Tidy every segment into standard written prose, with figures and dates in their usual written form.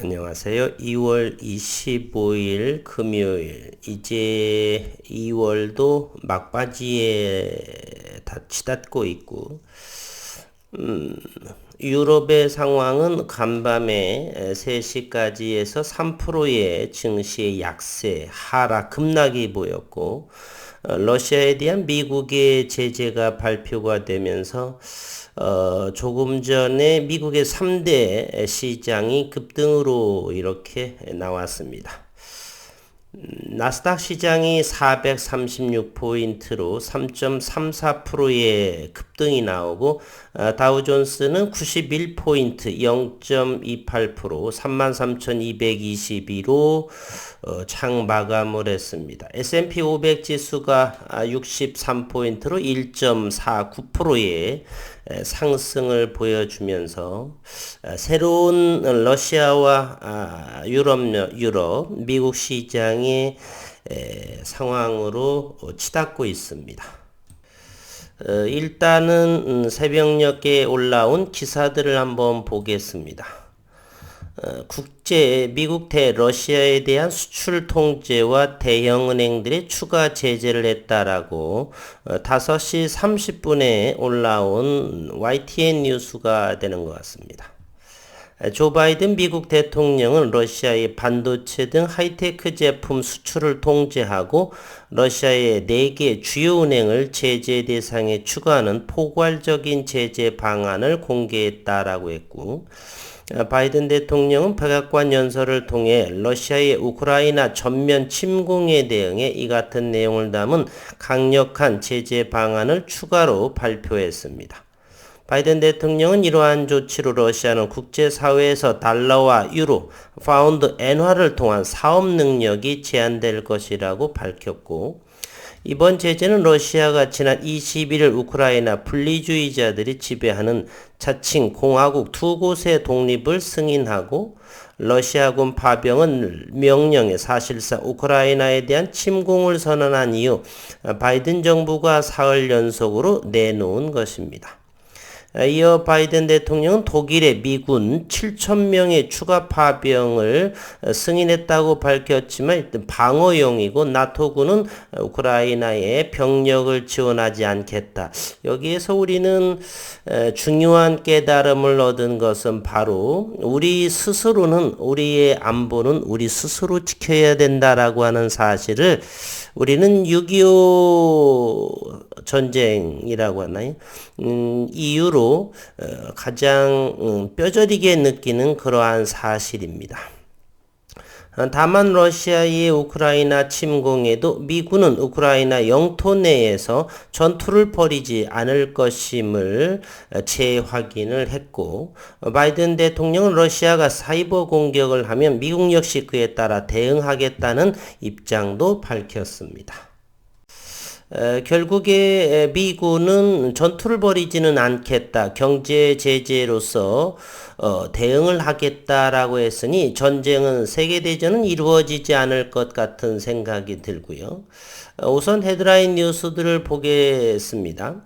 안녕하세요. 2월 25일 금요일. 이제 2월도 막바지에 치닫고 있고, 유럽의 상황은 간밤에 3시까지에서 3%의 증시의 약세, 하락, 급락이 보였고, 러시아에 대한 미국의 제재가 발표가 되면서 조금 전에 미국의 3대 시장이 급등으로 이렇게 나왔습니다. 나스닥 시장이 436포인트로 3.34%의 급등이 나오고 다우존스는 91포인트 0.28% 33,222로 장 마감을 했습니다. S&P 500 지수가 63포인트로 1.49%의 상승을 보여주면서 새로운 러시아와 유럽, 미국 시장의 상황으로 치닫고 있습니다. 일단은 새벽녘에 올라온 기사들을 한번 보겠습니다. 미국 대 러시아에 대한 수출 통제와 대형 은행들의 추가 제재를 했다라고 5시 30분에 올라온 YTN 뉴스가 되는 것 같습니다. 조 바이든 미국 대통령은 러시아의 반도체 등 하이테크 제품 수출을 통제하고 러시아의 4개 주요 은행을 제재 대상에 추가하는 포괄적인 제재 방안을 공개했다라고 했고, 바이든 대통령은 백악관 연설을 통해 러시아의 우크라이나 전면 침공에 대응해 이 같은 내용을 담은 강력한 제재 방안을 추가로 발표했습니다. 바이든 대통령은 이러한 조치로 러시아는 국제사회에서 달러와 유로, 파운드, 엔화를 통한 사업 능력이 제한될 것이라고 밝혔고, 이번 제재는 러시아가 지난 21일 우크라이나 분리주의자들이 지배하는 자칭 공화국 두 곳의 독립을 승인하고 러시아군 파병은 명령에 사실상 우크라이나에 대한 침공을 선언한 이후 바이든 정부가 사흘 연속으로 내놓은 것입니다. 이어 바이든 대통령은 독일의 미군 7,000명의 추가 파병을 승인했다고 밝혔지만 일단 방어용이고 나토군은 우크라이나에 병력을 지원하지 않겠다. 여기에서 우리는 중요한 깨달음을 얻은 것은 바로 우리 스스로는 우리의 안보는 우리 스스로 지켜야 된다라고 하는 사실을 우리는 6.25 전쟁이라고 하나요? 이유로 가장 뼈저리게 느끼는 그러한 사실입니다. 다만 러시아의 우크라이나 침공에도 미군은 우크라이나 영토 내에서 전투를 벌이지 않을 것임을 재확인을 했고, 바이든 대통령은 러시아가 사이버 공격을 하면 미국 역시 그에 따라 대응하겠다는 입장도 밝혔습니다. 결국에 미군은 전투를 벌이지는 않겠다. 경제 제재로서 대응을 하겠다라고 했으니 전쟁은 세계대전은 이루어지지 않을 것 같은 생각이 들고요. 우선 헤드라인 뉴스들을 보겠습니다.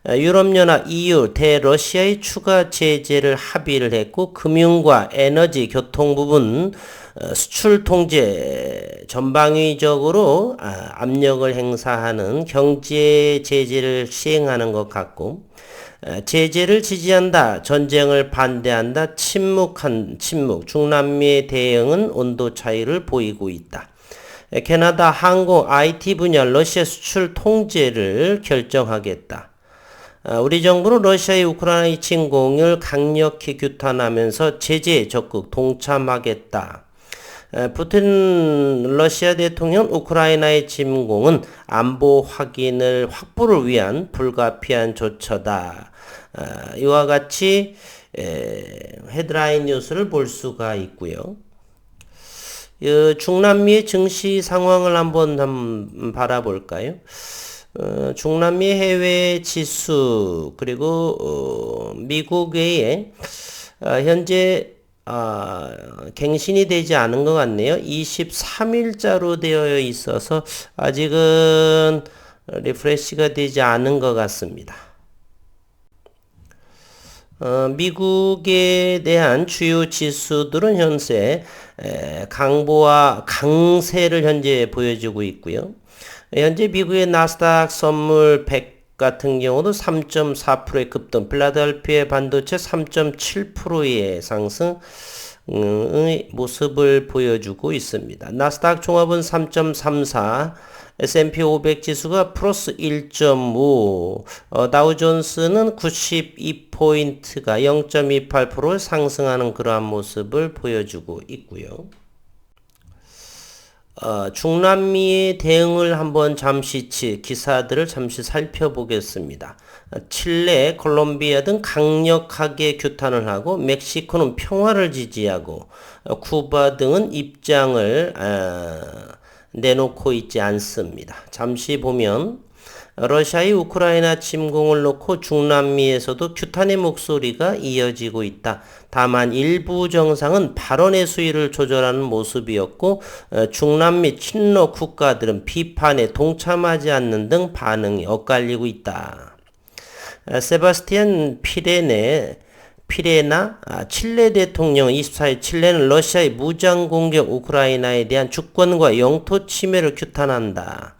유럽연합 EU 대러시아의 추가 제재를 합의를 했고 금융과 에너지, 교통 부분 수출 통제 전방위적으로 압력을 행사하는 경제 제재를 시행하는 것 같고 제재를 지지한다, 전쟁을 반대한다, 침묵, 중남미의 대응은 온도 차이를 보이고 있다. 캐나다 항공 IT 분야 러시아 수출 통제를 결정하겠다. 우리 정부는 러시아의 우크라이나 침공을 강력히 규탄하면서 제재에 적극 동참하겠다. 푸틴 러시아 대통령 우크라이나의 침공은 안보 확보를 위한 불가피한 조처다. 이와 같이 헤드라인 뉴스를 볼 수가 있고요. 중남미의 증시 상황을 한번 바라볼까요? 중남미 해외 지수 그리고 미국의 현재 갱신이 되지 않은 것 같네요. 23일자로 되어 있어서 아직은 리프레시가 되지 않은 것 같습니다. 미국에 대한 주요 지수들은 현재 강보와 강세를 현재 보여주고 있고요. 현재 미국의 나스닥 선물 100 같은 경우도 3.4%의 급등, 필라델피아 반도체 3.7%의 상승, 의 모습을 보여주고 있습니다. 나스닥 종합은 3.34, S&P 500 지수가 플러스 1.5, 다우존스는 92포인트가 0.28% 상승하는 그러한 모습을 보여주고 있고요. 중남미의 대응을 한번 잠시 기사들을 잠시 살펴보겠습니다. 칠레, 콜롬비아 등 강력하게 규탄을 하고 멕시코는 평화를 지지하고 쿠바 등은 입장을 내놓고 있지 않습니다. 잠시 보면 러시아의 우크라이나 침공을 놓고 중남미에서도 규탄의 목소리가 이어지고 있다. 다만 일부 정상은 발언의 수위를 조절하는 모습이었고 중남미 친러 국가들은 비판에 동참하지 않는 등 반응이 엇갈리고 있다. 세바스티안 피레나 칠레 대통령은 24일 칠레는 러시아의 무장 공격 우크라이나에 대한 주권과 영토 침해를 규탄한다.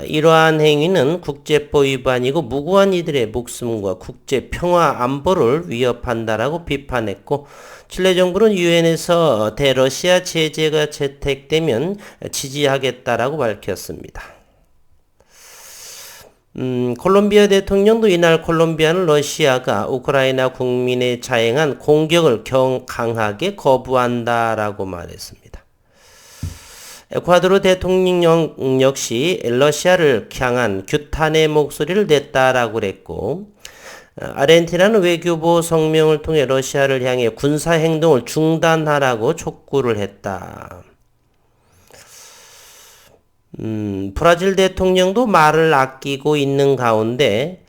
이러한 행위는 국제법 위반이고 무고한 이들의 목숨과 국제 평화 안보를 위협한다라고 비판했고 칠레 정부는 유엔에서 대러시아 제재가 채택되면 지지하겠다라고 밝혔습니다. 콜롬비아 대통령도 이날 콜롬비아는 러시아가 우크라이나 국민에 자행한 공격을 강하게 거부한다라고 말했습니다. 에콰도르 대통령 역시 러시아를 향한 규탄의 목소리를 냈다라고 그랬고 아르헨티나는 외교부 성명을 통해 러시아를 향해 군사행동을 중단하라고 촉구를 했다. 브라질 대통령도 말을 아끼고 있는 가운데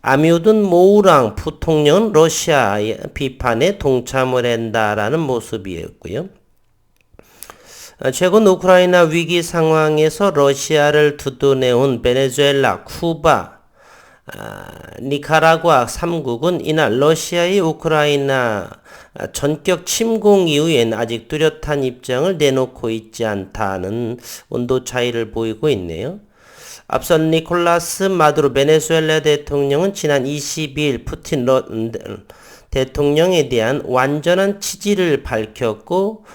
아미우든 모우랑 부통령은 러시아의 비판에 동참을 한다라는 모습이었고요. 최근 우크라이나 위기 상황에서 러시아를 두둔해온 베네수엘라, 쿠바, 니카라과 3국은 이날 러시아의 우크라이나 전격 침공 이후엔 아직 뚜렷한 입장을 내놓고 있지 않다는 온도 차이를 보이고 있네요. 앞선 니콜라스 마두로 베네수엘라 대통령은 지난 22일 푸틴 대통령에 대한 완전한 지지를 밝혔고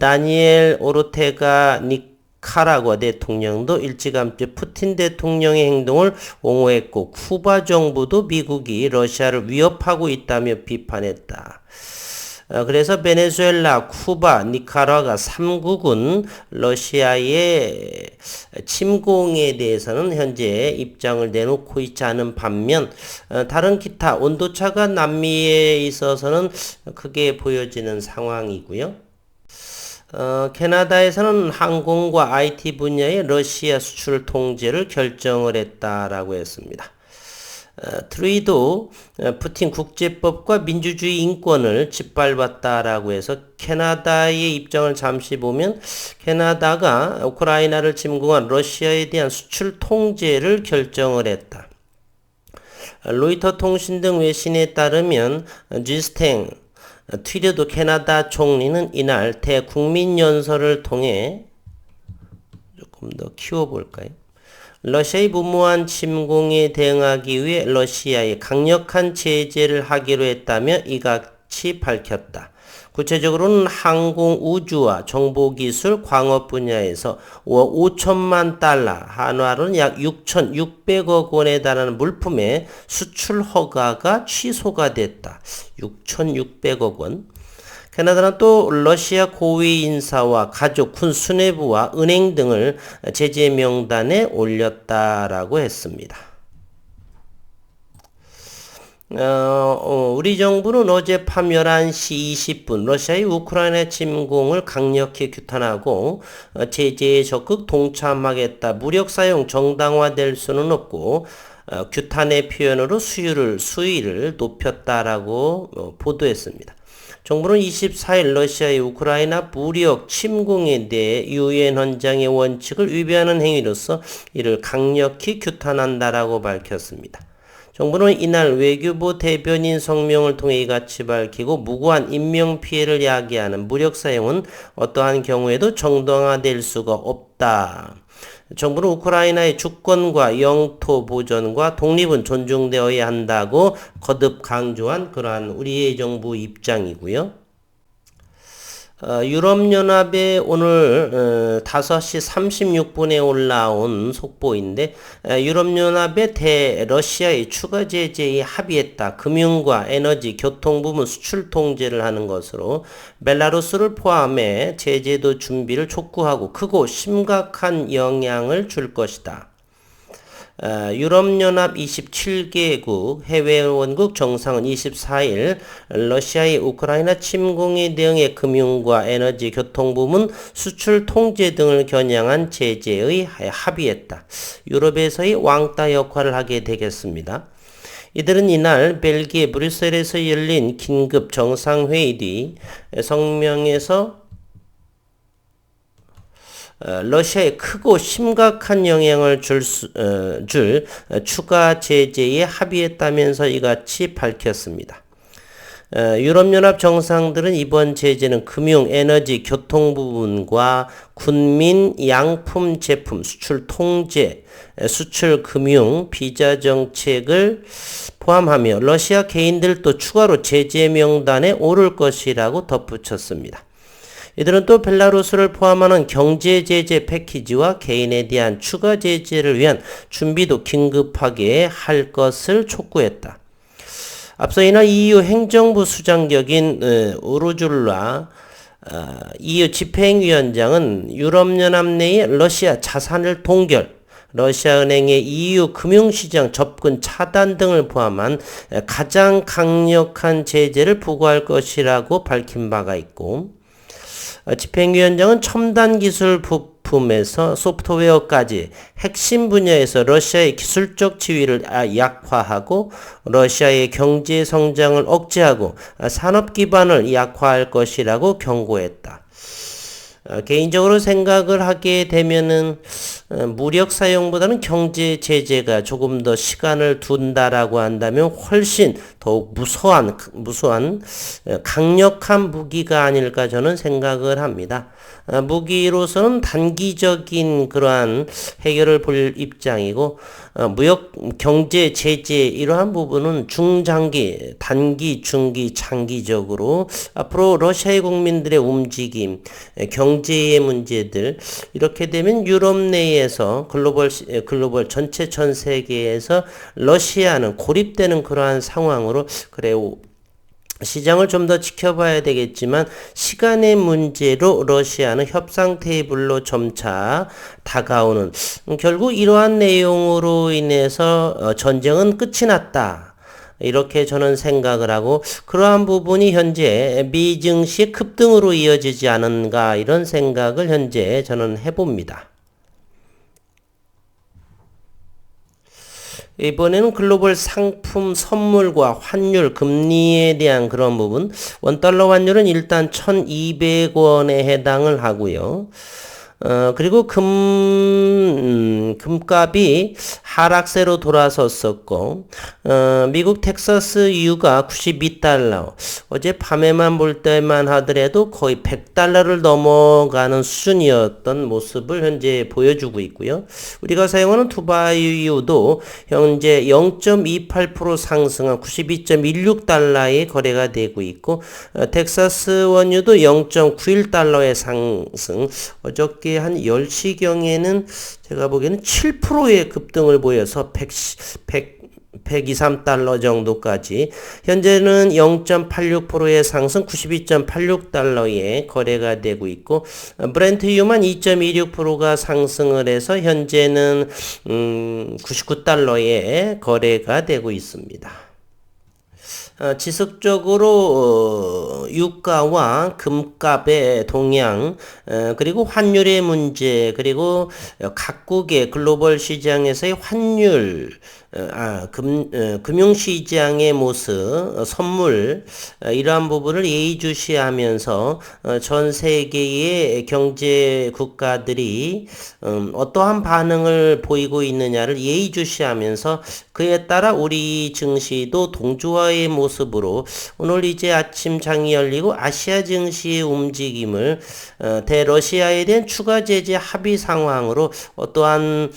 다니엘 오르테가 니카라과 대통령도 일찌감치 푸틴 대통령의 행동을 옹호했고 쿠바 정부도 미국이 러시아를 위협하고 있다며 비판했다. 그래서 베네수엘라, 쿠바, 니카라과 3국은 러시아의 침공에 대해서는 현재 입장을 내놓고 있지 않은 반면 다른 기타 온도차가 남미에 있어서는 크게 보여지는 상황이고요. 캐나다에서는 항공과 IT 분야의 러시아 수출 통제를 결정을 했다라고 했습니다. 트루이도 푸틴 국제법과 민주주의 인권을 짓밟았다라고 해서 캐나다의 입장을 잠시 보면 캐나다가 우크라이나를 침공한 러시아에 대한 수출 통제를 결정을 했다. 로이터 통신 등 외신에 따르면 지스탱 트루도 캐나다 총리는 이날 대국민 연설을 통해 조금 더 키워볼까요? 러시아의 무모한 침공에 대응하기 위해 러시아에 강력한 제재를 하기로 했다며 이같이 밝혔다. 구체적으로는 항공 우주와 정보기술 광업 분야에서 월 5천만 달러, 한화로는 약 6,600억 원에 달하는 물품의 수출 허가가 취소가 됐다. 6,600억 원. 캐나다는 또 러시아 고위 인사와 가족, 군 수뇌부와 은행 등을 제재 명단에 올렸다라고 했습니다. 우리 정부는 어젯밤 11시 20분 러시아의 우크라이나 침공을 강력히 규탄하고 제재에 적극 동참하겠다. 무력 사용 정당화될 수는 없고 규탄의 표현으로 수위를 높였다라고 보도했습니다. 정부는 24일 러시아의 우크라이나 무력 침공에 대해 유엔 헌장의 원칙을 위배하는 행위로서 이를 강력히 규탄한다라고 밝혔습니다. 정부는 이날 외교부 대변인 성명을 통해 이같이 밝히고 무고한 인명피해를 야기하는 무력 사용은 어떠한 경우에도 정당화될 수가 없다. 정부는 우크라이나의 주권과 영토 보전과 독립은 존중되어야 한다고 거듭 강조한 그러한 우리의 정부 입장이고요. 유럽연합의 오늘 5시 36분에 올라온 속보인데 유럽연합의 러시아의 추가 제재에 합의했다. 금융과 에너지, 교통 부문 수출 통제를 하는 것으로 벨라루스를 포함해 제재도 준비를 촉구하고 크고 심각한 영향을 줄 것이다. 유럽연합 27개국 해외원국 정상은 24일 러시아의 우크라이나 침공에 대응해 금융과 에너지, 교통 부문, 수출 통제 등을 겨냥한 제재의 합의했다. 유럽에서의 왕따 역할을 하게 되겠습니다. 이들은 이날 벨기에 브뤼셀에서 열린 긴급 정상회의 뒤 성명에서 러시아에 크고 심각한 영향을 줄 추가 제재에 합의했다면서 이같이 밝혔습니다. 유럽연합 정상들은 이번 제재는 금융, 에너지, 교통 부분과 군민, 양품, 제품, 수출 통제, 수출 금융, 비자 정책을 포함하며 러시아 개인들도 추가로 제재 명단에 오를 것이라고 덧붙였습니다. 이들은 또 벨라루스를 포함하는 경제 제재 패키지와 개인에 대한 추가 제재를 위한 준비도 긴급하게 할 것을 촉구했다. 앞서 이날 EU 행정부 수장격인 우르줄라 EU 집행위원장은 유럽연합 내의 러시아 자산을 동결, 러시아은행의 EU 금융시장 접근 차단 등을 포함한 가장 강력한 제재를 부과할 것이라고 밝힌 바가 있고, 집행위원장은 첨단 기술 부품에서 소프트웨어까지 핵심 분야에서 러시아의 기술적 지위를 약화하고 러시아의 경제 성장을 억제하고 산업 기반을 약화할 것이라고 경고했다. 개인적으로 생각을 하게 되면은 무력 사용보다는 경제 제재가 조금 더 시간을 둔다라고 한다면 훨씬 더욱 무서운 강력한 무기가 아닐까 저는 생각을 합니다. 무기로서는 단기적인 그러한 해결을 볼 입장이고 무역 경제 제재 이러한 부분은 중장기, 단기, 중기, 장기적으로 앞으로 러시아의 국민들의 움직임, 경제의 문제들 이렇게 되면 유럽 내에서 글로벌 전체 전 세계에서 러시아는 고립되는 그러한 상황으로 그래요. 시장을 좀 더 지켜봐야 되겠지만 시간의 문제로 러시아는 협상 테이블로 점차 다가오는 결국 이러한 내용으로 인해서 전쟁은 끝이 났다. 이렇게 저는 생각을 하고 그러한 부분이 현재 미 증시 급등으로 이어지지 않은가 이런 생각을 현재 저는 해봅니다. 이번에는 글로벌 상품 선물과 환율 금리에 대한 그런 부분 원달러 환율은 일단 1200원에 해당을 하고요. 그리고 금값이 하락세로 돌아섰었고, 미국 텍사스 유가 92달러. 어제 밤에만 볼 때만 하더라도 거의 100달러를 넘어가는 수준이었던 모습을 현재 보여주고 있고요. 우리가 사용하는 두바이 유도 현재 0.28% 상승한 92.16달러에 거래가 되고 있고, 텍사스 원유도 0.91달러의 상승. 어저께 한 10시경에는 제가 보기에는 7%의 급등을 보여서 123달러 정도까지 현재는 0.86%의 상승 92.86달러에 거래가 되고 있고 브렌트유만 2.26%가 상승을 해서 현재는 99달러에 거래가 되고 있습니다. 지속적으로 유가와 금값의 동향 그리고 환율의 문제 그리고 각국의 글로벌 시장에서의 환율 금융시장의 모습, 선물, 이러한 부분을 예의주시하면서 전 세계의 경제 국가들이 어떠한 반응을 보이고 있느냐를 예의주시하면서 그에 따라 우리 증시도 동조화의 모습으로 오늘 이제 아침 장이 열리고 아시아 증시의 움직임을 대러시아에 대한 추가 제재 합의 상황으로 어떠한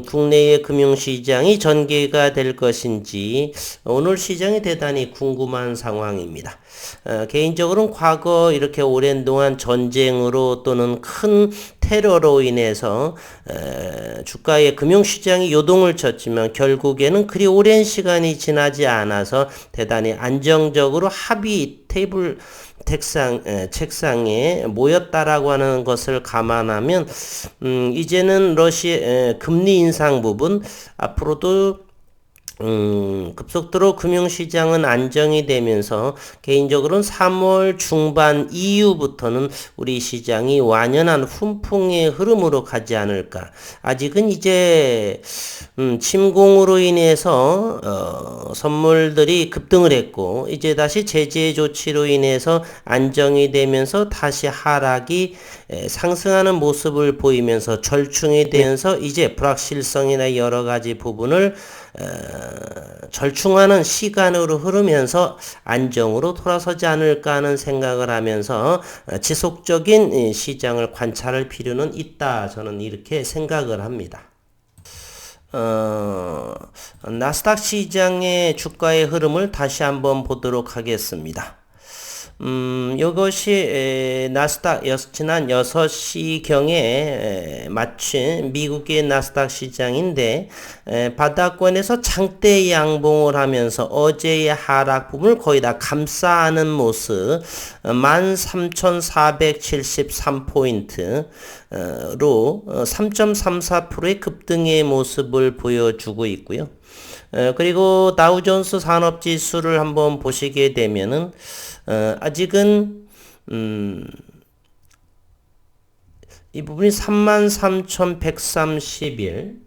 국내의 금융시장이 전개가 될 것인지 오늘 시장이 대단히 궁금한 상황입니다. 개인적으로는 과거 이렇게 오랜 동안 전쟁으로 또는 큰 테러로 인해서 주가의 금융시장이 요동을 쳤지만 결국에는 그리 오랜 시간이 지나지 않아서 대단히 안정적으로 합의 테이블 책상에 모였다라고 하는 것을 감안하면 이제는 러시아 금리 인상 부분 앞으로도 급속도로 금융시장은 안정이 되면서 개인적으로는 3월 중반 이후부터는 우리 시장이 완연한 훈풍의 흐름으로 가지 않을까. 아직은 이제 침공으로 인해서 선물들이 급등을 했고 이제 다시 제재 조치로 인해서 안정이 되면서 다시 하락이 상승하는 모습을 보이면서 절충이 되면서 이제 불확실성이나 여러 가지 부분을 절충하는 시간으로 흐르면서 안정으로 돌아서지 않을까 하는 생각을 하면서 지속적인 시장을 관찰할 필요는 있다. 저는 이렇게 생각을 합니다. 나스닥 시장의 주가의 흐름을 다시 한번 보도록 하겠습니다. 이것이 나스닥 지난 6시경에 마친 미국의 나스닥 시장인데 바닥권에서 장대 양봉을 하면서 어제의 하락 부분을 거의 다 감싸는 모습 13,473포인트로 3.34%의 급등의 모습을 보여주고 있고요. 그리고 다우존스 산업지수를 한번 보시게 되면은 아직은 이 부분이 33,131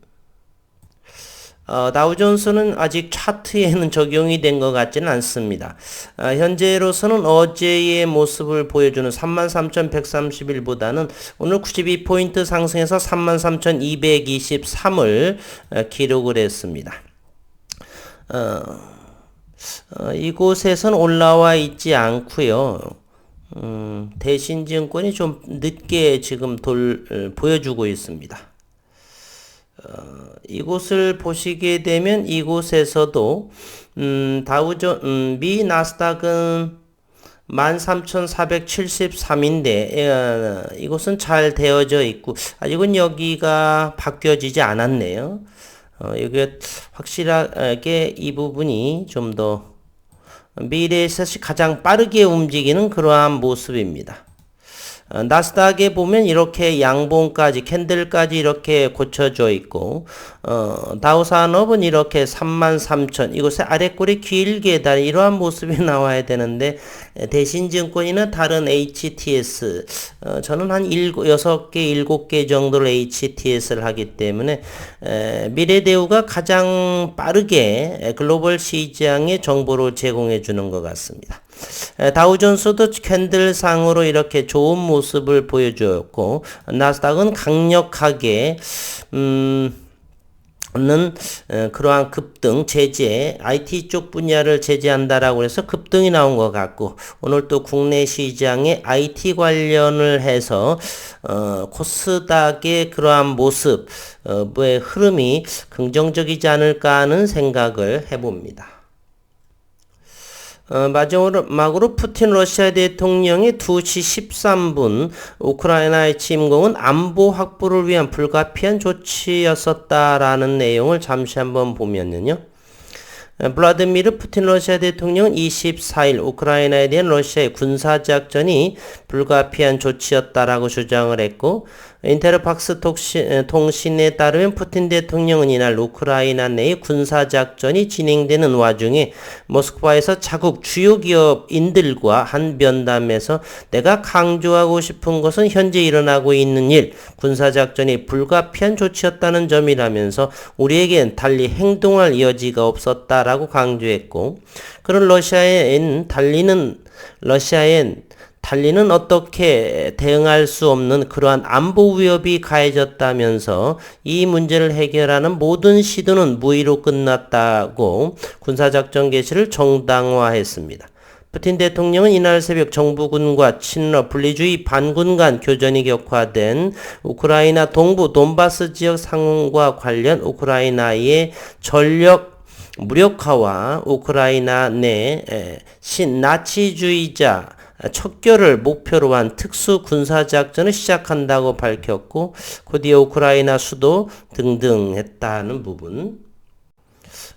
다우존스는 아직 차트에는 적용이 된 것 같지는 않습니다. 현재로서는 어제의 모습을 보여주는 33,131보다는 오늘 92포인트 상승해서 33,223을 기록을 했습니다. 이곳에선 올라와 있지 않고요. 대신증권이 좀 늦게 지금 보여주고 있습니다. 이곳을 보시게 되면 이곳에서도 미 나스닥은 13,473인데 이곳은 잘 되어져 있고 아직은 여기가 바뀌어지지 않았네요. 이게 확실하게 이 부분이 좀 더 미래에서 가장 빠르게 움직이는 그러한 모습입니다. 나스닥에 보면 이렇게 양봉까지 캔들까지 이렇게 고쳐져 있고 다우산업은 이렇게 33,000 이곳에 아랫골이 길게 달 이러한 모습이 나와야 되는데 대신증권이나 다른 HTS 저는 한 6개 7개 정도를 HTS를 하기 때문에 미래대우가 가장 빠르게 글로벌 시장에 정보를 제공해 주는 것 같습니다. 다우존스도 캔들상으로 이렇게 좋은 모습을 보여주었고 나스닥은 강력하게 그러한 급등 제재 IT 쪽 분야를 제재한다라고 해서 급등이 나온 것 같고 오늘 또 국내 시장에 IT 관련을 해서 코스닥의 그러한 모습의 흐름이 긍정적이지 않을까 하는 생각을 해봅니다. 마지막으로 푸틴 러시아 대통령이 2시 13분 우크라이나의 침공은 안보 확보를 위한 불가피한 조치였었다라는 내용을 잠시 한번 보면요. 블라디미르 푸틴 러시아 대통령은 24일 우크라이나에 대한 러시아의 군사작전이 불가피한 조치였다라고 주장을 했고, 인테르팍스 통신에 따르면 푸틴 대통령은 이날 우크라이나 내의 군사작전이 진행되는 와중에 모스크바에서 자국 주요 기업인들과 한 면담에서 내가 강조하고 싶은 것은 현재 일어나고 있는 일, 군사작전이 불가피한 조치였다는 점이라면서 우리에겐 달리 행동할 여지가 없었다라고 강조했고, 그런 러시아엔 달리는 어떻게 대응할 수 없는 그러한 안보 위협이 가해졌다면서 이 문제를 해결하는 모든 시도는 무의로 끝났다고 군사작전 개시를 정당화했습니다. 푸틴 대통령은 이날 새벽 정부군과 친러 분리주의 반군 간 교전이 격화된 우크라이나 동부 돈바스 지역 상황과 관련 우크라이나의 전력 무력화와 우크라이나 내 신나치주의자 척결을 목표로 한 특수 군사작전을 시작한다고 밝혔고, 그 뒤에 우크라이나 수도 등등 했다는 부분.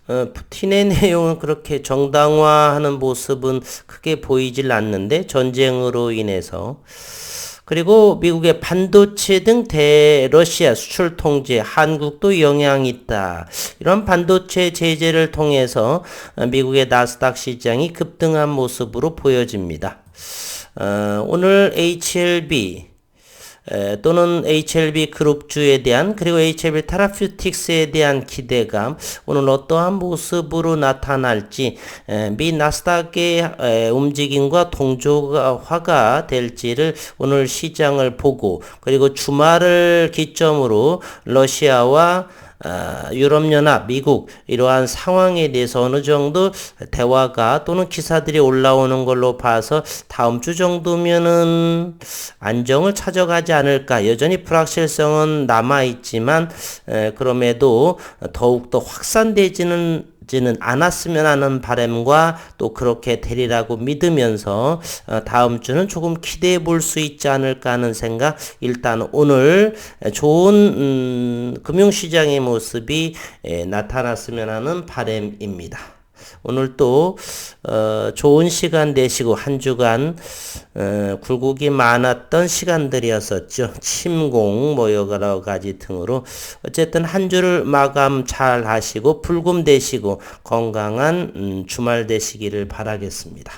푸틴의 내용은 그렇게 정당화하는 모습은 크게 보이질 않는데, 전쟁으로 인해서. 그리고 미국의 반도체 등 대러시아 수출 통제, 한국도 영향이 있다. 이런 반도체 제재를 통해서 미국의 나스닥 시장이 급등한 모습으로 보여집니다. 오늘 HLB 또는 HLB 그룹주에 대한, 그리고 HLB 테라퓨틱스에 대한 기대감, 오늘 어떠한 모습으로 나타날지, 미 나스닥의 움직임과 동조화가 될지를 오늘 시장을 보고, 그리고 주말을 기점으로 러시아와 유럽연합, 미국 이러한 상황에 대해서 어느 정도 대화가 또는 기사들이 올라오는 걸로 봐서 다음 주 정도면은 안정을 찾아가지 않을까. 여전히 불확실성은 남아있지만 그럼에도 더욱더 확산되지는 않았으면 하는 바람과 또 그렇게 되리라고 믿으면서 다음 주는 조금 기대해 볼 수 있지 않을까 하는 생각. 일단 오늘 좋은 금융시장의 모습이 나타났으면 하는 바람입니다. 오늘 또 좋은 시간 되시고, 한 주간 굴곡이 많았던 시간들이었었죠. 침공 뭐 여러 가지 등으로 어쨌든 한 주를 마감 잘 하시고 불금 되시고 건강한 주말 되시기를 바라겠습니다.